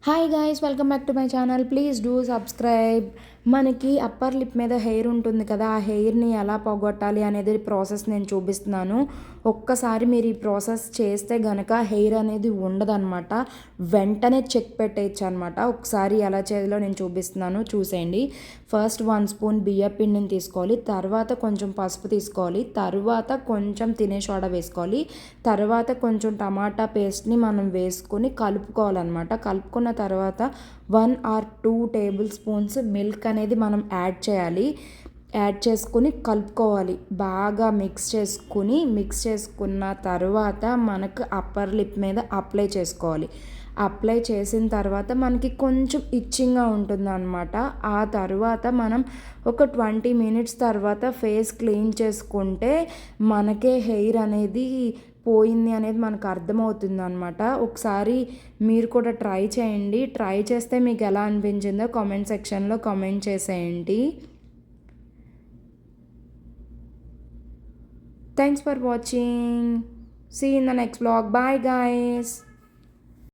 Hi guys, welcome back to my channel. Please do subscribe. మనకి upper lip మీద hair ఉంటుంది కదా, ఆ హెయిర్ని ఎలా పోగొట్టాలి అనేది ప్రాసెస్ నేను చూపిస్తున్నాను. ఒక్కసారి మీరు ఈ ప్రాసెస్ చేస్తే గనక హెయిర్ అనేది ఉండదన్నమాట. వెంటనే చెక్ పెట్టేయచ్చు అనమాట. ఒకసారి ఎలా చేయాలో నేను చూపిస్తున్నాను, చూసేయండి. ఫస్ట్ 1 స్పూన్ బియ్య పిండిని తీసుకోవాలి, తర్వాత కొంచెం పసుపు తీసుకోవాలి, తర్వాత కొంచెం తినే సోడా వేసుకోవాలి, తర్వాత కొంచెం టమాటా పేస్ట్ని మనం వేసుకొని కలుపుకోవాలన్నమాట. కలుపుకున్న తర్వాత 1 ఆర్ 2 టేబుల్ స్పూన్స్ మిల్క్ అనేది మనం యాడ్ చేయాలి. యాడ్ చేసుకుని కలుపుకోవాలి. బాగా మిక్స్ చేసుకున్న తర్వాత మనకు అప్పర్ లిప్ మీద అప్లై చేసుకోవాలి. అప్లై చేసిన తర్వాత మనకి కొంచెం ఇచ్చింగ్గా ఉంటుందన్నమాట. ఆ తర్వాత మనం ఒక 20 మినిట్స్ తర్వాత ఫేస్ క్లీన్ చేసుకుంటే మనకే హెయిర్ అనేది పోయింది అనేది మనకు అర్థమవుతుంది అనమాట. ఒకసారి మీరు కూడా ట్రై చేయండి. ట్రై చేస్తే మీకు ఎలా అనిపించిందో కామెంట్ సెక్షన్లో కామెంట్ చేసేయండి. Thanks for watching. See in the next vlog. Bye guys.